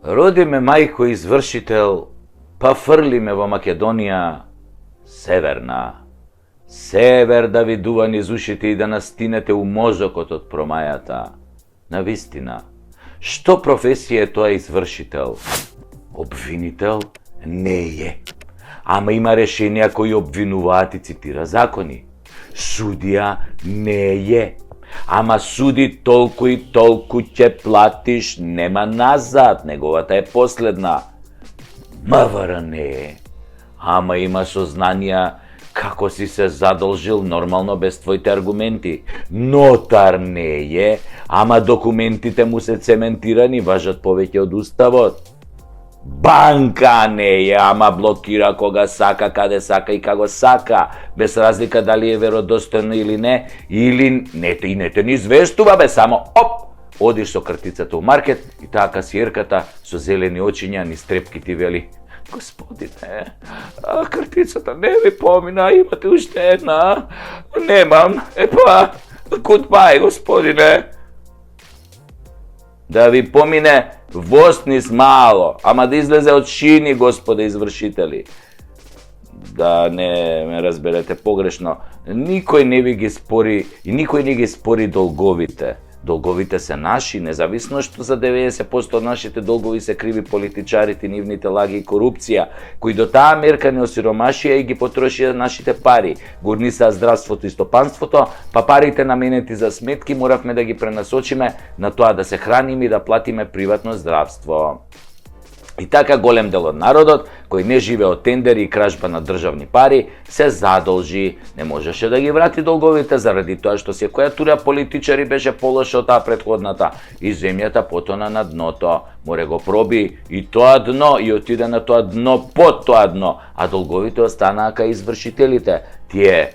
Роди ме мајко извршител, па фрли ме во Македонија северна. Север да ви дува низ ушите и да настинете у мозокот од промајата. Навистина, што професија е тоа извршител? Обвинител не е. Ама има решенија кои обвинуваат и цитира закони. Судија не е. Ама суди толку и толку ќе платиш, нема назад, неговата е последна. МВР не е. Ама има сознанија како си се задолжил нормално без твоите аргументи. Нотар не е, ама документите му се цементирани, важат повеќе од уставот. Банка не е, ама блокира кога сака, каде сака и како сака, без разлика дали е веродостојно или не, или не те ни известува, бе, само оп, одиш со картицата у маркет и таа касиерката со зелени очиња ни стрепки ти вели: Господине, картицата не ви помина, имате уште една. Немам, goodbye, господине. Да ви помине воснис мало, ама да излезе од шини, господа извршители. Да не ме разберете погрешно, никој не ви ги спори и никој не ги спори долговите. Долговите се наши, независно што за 90% од нашите долгови се криви политичарите, нивните лаги и корупција, кои до таа мерка не осиромашија и ги потрошија нашите пари. Гурнисаа здравството и стопанството, па парите наменети за сметки моравме да ги пренасочиме на тоа да се храниме и да платиме приватно здравство. И така голем дел од народот, кој не живе од тендери и кражба на државни пари, се задолжи, не можеше да ги врати долговите заради тоа што секоја тура политичари беше полоша од таа претходната и земјата потона на дното. Море го проби и тоа дно и отиде на тоа дно под тоа дно, а долговите останаа кај извршителите. Тие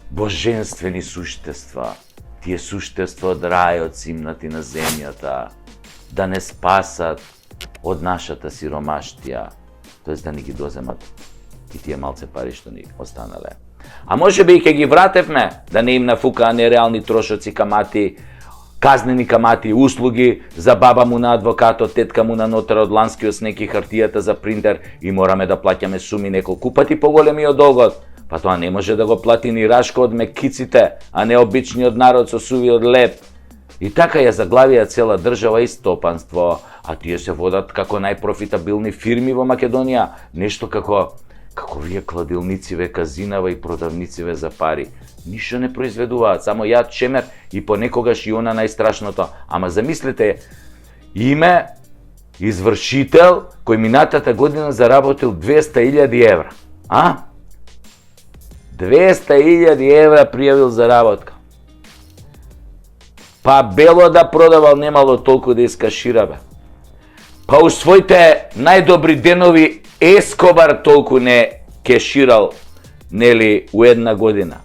божествени суштества, тие суштества од рајот симнати на земјата, да не спасат од нашата сиромаштија, тоест да ни ги доземат и тие малце пари што ни останале. А може би и ќе ги вратевме, да не им нафукаа нереални трошоци, камати, казнени камати, услуги за баба му на адвокатот, тетка му на нотарот, ланскиот снег и хартијата за принтер и мораме да плаќаме суми неколку пати поголеми од долгот. Па тоа не може да го плати ни Рашко од мекиците, а не обичниот народ со сувиот леп. И така ја заглавија цела држава и стопанство, а тие се водат како најпрофитабилни фирми во Македонија, нешто како вие кладилнициве, казинава и продавнициве за пари. Ништо не произведуваат, само јад, чемер и понекогаш и она најстрашното. Ама замислете, име извршител кој минатата година заработил 200.000 евра. 200.000 евра пријавил заработка. Па бело да продавал, немало толку да искаширабе. Па у своите најдобри денови Ескобар толку не кеширал, нели, у една година.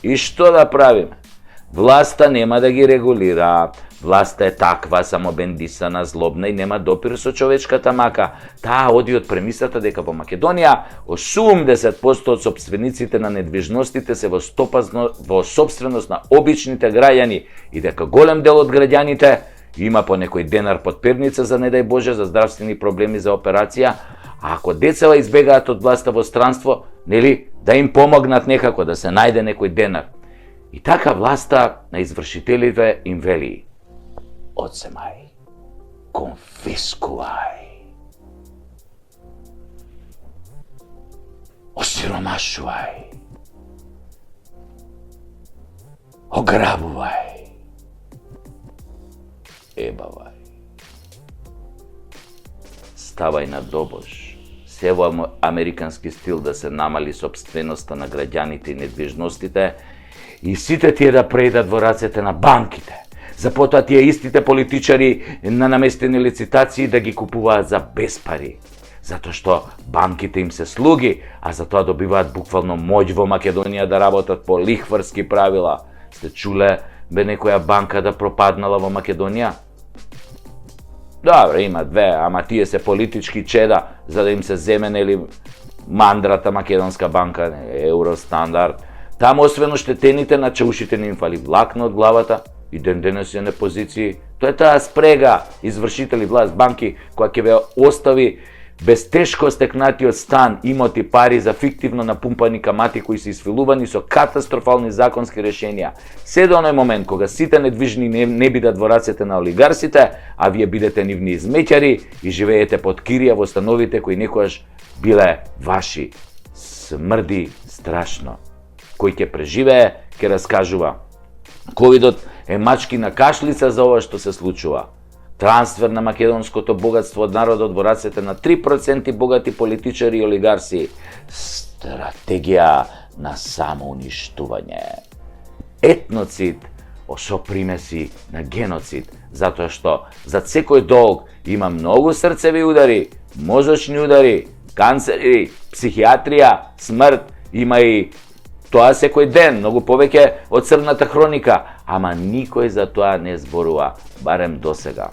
И што да правиме? Власта нема да ги регулира. Власта е таква, само бендисана, злобна и нема допир со човечката мака. Таа оди од премисата дека во Македонија 80% од сопствениците на недвижностите се во сопственост на обичните граѓани и дека голем дел од граѓаните има по некој денар под перница за не дај Боже за здравствени проблеми за операција, а ако децава избегаат од власта во странство, нели, да им помогнат некако да се најде некој денар. И така власта на извршителите им вели: одземај, конфискувај, осиромашувај, ограбувај, ебавај, ставај на добош. Се во американски стил да се намали сопственоста на граѓаните и недвижностите и сите тие да преидат во рацете на банките. За потоа тие истите политичари на наместени лицитации да ги купуваат за без пари. Затоа што банките им се слуги, а затоа добиваат буквално моќ во Македонија да работат по лихварски правила. Сте чуле бе некоја банка да пропаднала во Македонија? Добре, има две, ама тие се политички чеда за да им се земе, нели, мандрата Македонска банка, Евростандард. Таму освен оштетените на чаушите не им фали влакно од главата, и ден денес е на позиции. Тоа е таа спрега извршители власт, банки, која ќе ве остави без тешко стекнатиот стан, имоти, пари за фиктивно напумпани камати кои се исфилувани со катастрофални законски решенија. Се до оној момент кога сите недвижни не бидат во рацете на олигарсите, а вие бидете нивни измеќари и живеете под кирија во становите кои некојаш биле ваши. Смрди страшно. Кој ќе преживее, ќе раскажува. Ковидот е мачкина кашлица за ова што се случува. Трансфер на македонското богатство од народот во рацете на 3% богати политичари и олигарси. Стратегија на самоуништување. Етноцид со примеси на геноцид, затоа што за секој долг има многу срцеви удари, мозочни удари, канцери, психијатрија, смрт, има и тоа секој ден, многу повеќе од црната хроника, ама никој за тоа не зборува, барем досега.